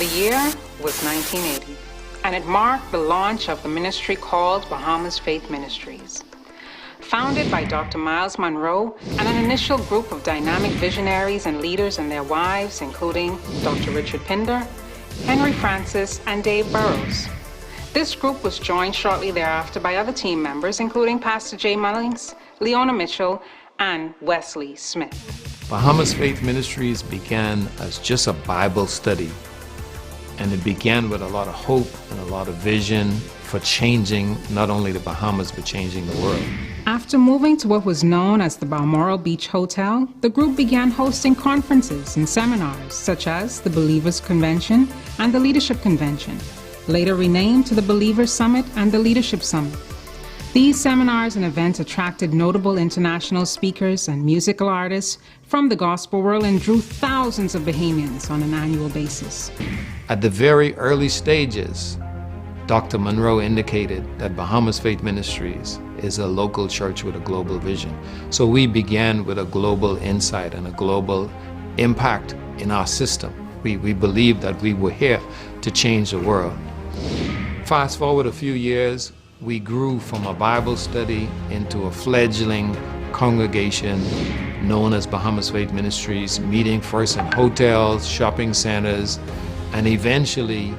The year was 1980, and it marked the launch of the ministry called Bahamas Faith Ministries. Founded by Dr. Myles Munroe and an initial group of dynamic visionaries and leaders and their wives, including Dr. Richard Pinder, Henry Francis, and Dave Burrows. This group was joined shortly thereafter by other team members, including Pastor Jay Mullings, Leona Mitchell, and Wesley Smith. Bahamas Faith Ministries began as just a Bible study, and it began with a lot of hope and a lot of vision for changing not only the Bahamas, but changing the world. After moving to what was known as the Balmoral Beach Hotel, the group began hosting conferences and seminars such as the Believers Convention and the Leadership Convention, later renamed to the Believers Summit and the Leadership Summit. These seminars and events attracted notable international speakers and musical artists from the gospel world and drew thousands of Bahamians on an annual basis. At the very early stages, Dr. Munroe indicated that Bahamas Faith Ministries is a local church with a global vision. So we began with a global insight and a global impact in our system. We believed that we were here to change the world. Fast forward a few years, we grew from a Bible study into a fledgling congregation known as Bahamas Faith Ministries, meeting first in hotels, shopping centers, and eventually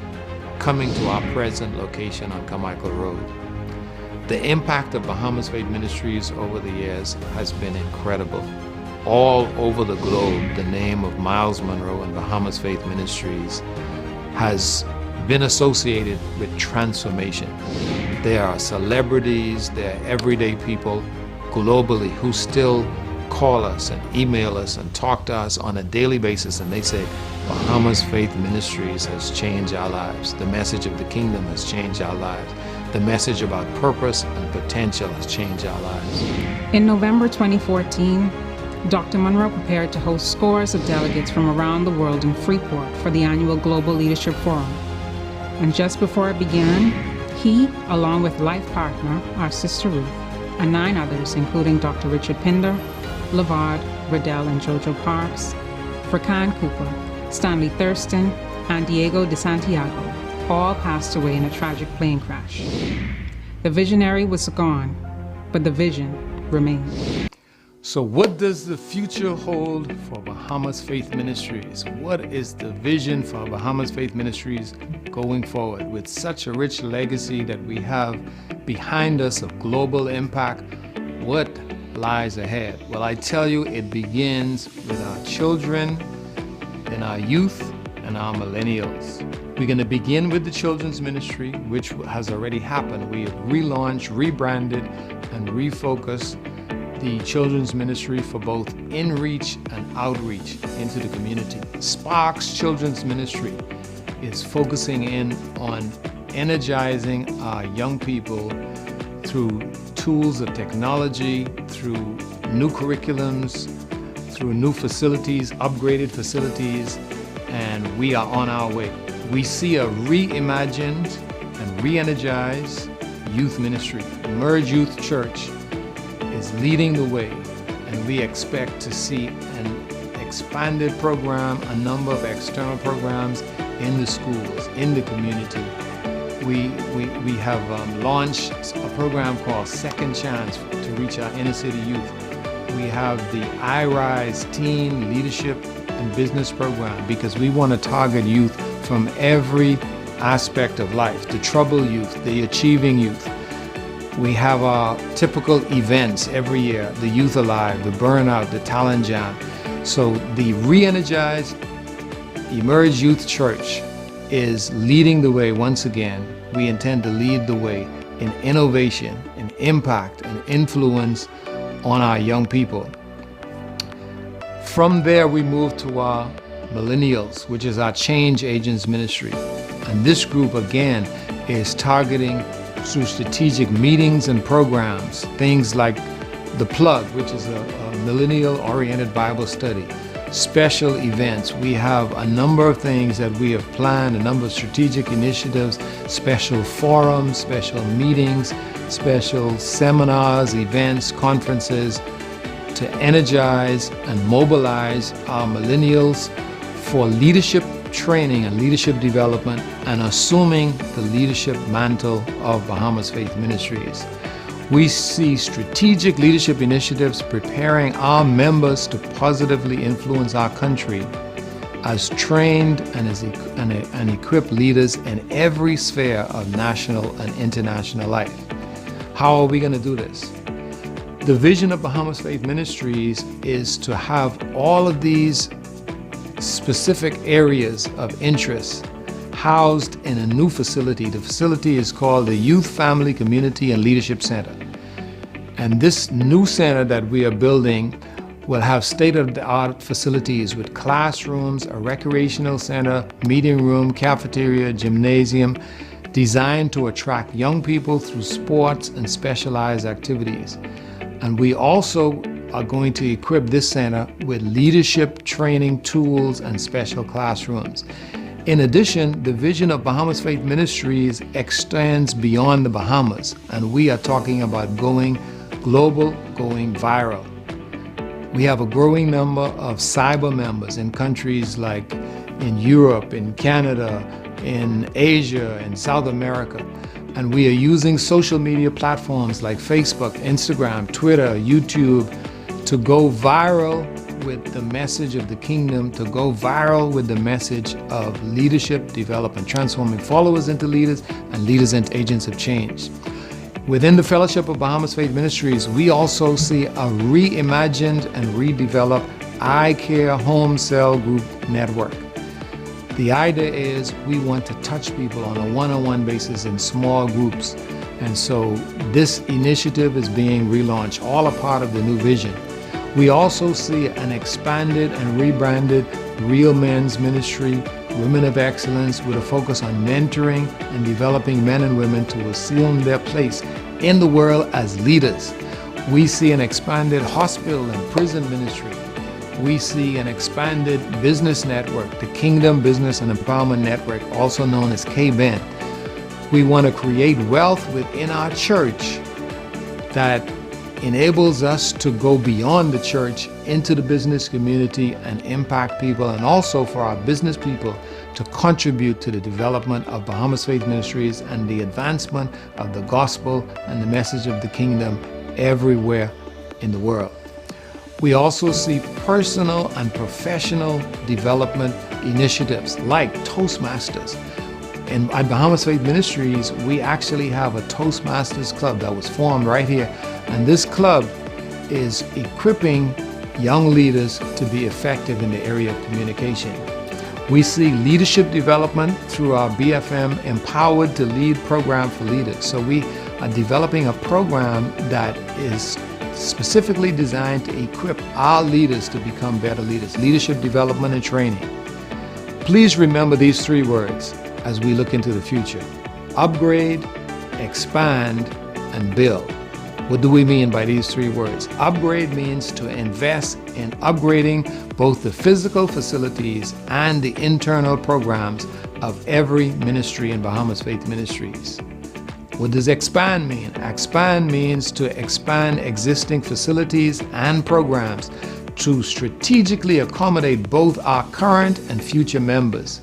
coming to our present location on Carmichael Road. The impact of Bahamas Faith Ministries over the years has been incredible. All over the globe, the name of Myles Munroe and Bahamas Faith Ministries has been associated with transformation. There are celebrities, there are everyday people globally who still call us and email us and talk to us on a daily basis, and they say, Bahamas Faith Ministries has changed our lives. The message of the kingdom has changed our lives. The message about purpose and potential has changed our lives. In November 2014, Dr. Munroe prepared to host scores of delegates from around the world in Freeport for the annual Global Leadership Forum. And just before it began, he, along with life partner, our sister Ruth, and 9 others, including Dr. Richard Pinder, Lavard, Riddell, and Jojo Parks, Furkan Cooper, Stanley Thurston, and Diego de Santiago, all passed away in a tragic plane crash. The visionary was gone, but the vision remained. So what does the future hold for Bahamas Faith Ministries? What is the vision for Bahamas Faith Ministries going forward? With such a rich legacy that we have behind us of global impact, what lies ahead? Well, I tell you, it begins with our children and our youth and our millennials. We're going to begin with the children's ministry, which has already happened. We have relaunched, rebranded, and refocused the children's ministry for both in-reach and outreach into the community. Sparks Children's Ministry is focusing in on energizing our young people through tools of technology, through new curriculums, through new facilities, upgraded facilities, and we are on our way. We see a reimagined and re-energized youth ministry. Emerge Youth Church is leading the way, and we expect to see an expanded program, a number of external programs in the schools, in the community. We have launched a program called Second Chance to reach our inner city youth. We have the iRise Teen Leadership and Business Program because we want to target youth from every aspect of life, the troubled youth, the achieving youth. We have our typical events every year, the Youth Alive, the Burnout, the Talent Jam. So the re-energized Emerge Youth Church is leading the way once again. We intend to lead the way in innovation, in impact, and influence on our young people. From there, we move to our Millineals, which is our Change Agents Ministry. And this group, again, is targeting through strategic meetings and programs, things like The Plug, which is a millennial-oriented Bible study, special events. We have a number of things that we have planned, a number of strategic initiatives, special forums, special meetings, special seminars, events, conferences to energize and mobilize our millennials for leadership training and leadership development and assuming the leadership mantle of Bahamas Faith Ministries. We see strategic leadership initiatives preparing our members to positively influence our country as trained and equipped leaders in every sphere of national and international life. How are we going to do this? The vision of Bahamas Faith Ministries is to have all of these specific areas of interest housed in a new facility. The facility is called the Youth, Family, Community, and Leadership Center. And this new center that we are building will have state-of-the-art facilities with classrooms, a recreational center, meeting room, cafeteria, gymnasium, designed to attract young people through sports and specialized activities. And we also are going to equip this center with leadership training tools and special classrooms. In addition, the vision of Bahamas Faith Ministries extends beyond the Bahamas, and we are talking about going global, going viral. We have a growing number of cyber members in countries like in Europe, in Canada, in Asia, in South America. And we are using social media platforms like Facebook, Instagram, Twitter, YouTube to go viral with the message of the kingdom, to go viral with the message of leadership development, transforming followers into leaders and leaders into agents of change. Within the Fellowship of Bahamas Faith Ministries, we also see a reimagined and redeveloped eye care home cell group network. The idea is we want to touch people on a one-on-one basis in small groups. And so this initiative is being relaunched, all a part of the new vision. We also see an expanded and rebranded Real Men's Ministry, Women of Excellence, with a focus on mentoring and developing men and women to assume their place in the world as leaders. We see an expanded hospital and prison ministry. We see an expanded business network, the Kingdom Business and Empowerment Network, also known as KBEN. We want to create wealth within our church that enables us to go beyond the church into the business community and impact people, and also for our business people to contribute to the development of Bahamas Faith Ministries and the advancement of the gospel and the message of the kingdom everywhere in the world. We also see personal and professional development initiatives like Toastmasters. And at Bahamas Faith Ministries, we actually have a Toastmasters club that was formed right here. And this club is equipping young leaders to be effective in the area of communication. We see leadership development through our BFM Empowered to Lead program for leaders. So we are developing a program that is specifically designed to equip our leaders to become better leaders, leadership development and training. Please remember these three words as we look into the future: upgrade, expand, and build. What do we mean by these three words? Upgrade means to invest in upgrading both the physical facilities and the internal programs of every ministry in Bahamas Faith Ministries. What does expand mean? Expand means to expand existing facilities and programs to strategically accommodate both our current and future members.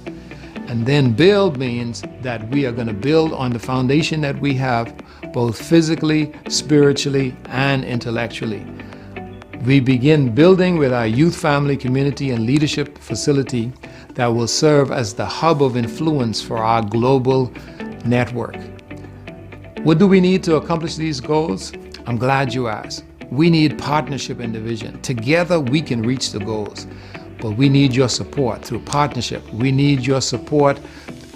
And then build means that we are going to build on the foundation that we have, both physically, spiritually, and intellectually. We begin building with our youth, family, community, and leadership facility that will serve as the hub of influence for our global network. What do we need to accomplish these goals? I'm glad you asked. We need partnership in the vision. Together we can reach the goals, but we need your support through partnership. We need your support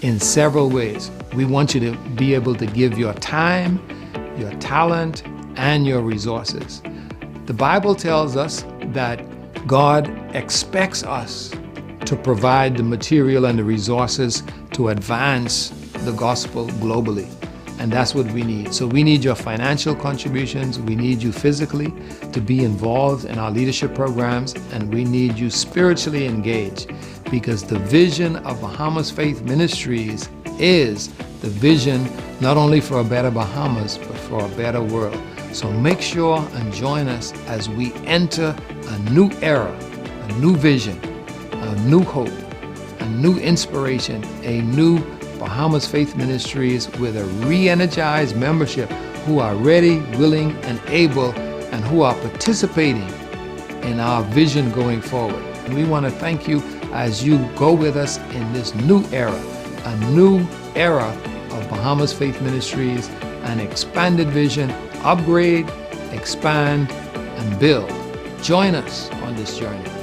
in several ways. We want you to be able to give your time, your talent, and your resources. The Bible tells us that God expects us to provide the material and the resources to advance the gospel globally. And that's what we need. So we need your financial contributions. We need you physically to be involved in our leadership programs, and we need you spiritually engaged, because the vision of Bahamas Faith Ministries is the vision not only for a better Bahamas, but for a better world. So make sure and join us as we enter a new era, a new vision, a new hope, a a new inspiration, a new Bahamas Faith Ministries with a re-energized membership who are ready, willing, and able, and who are participating in our vision going forward. And we want to thank you as you go with us in this new era, a new era of Bahamas Faith Ministries, an expanded vision, upgrade, expand, and build. Join us on this journey.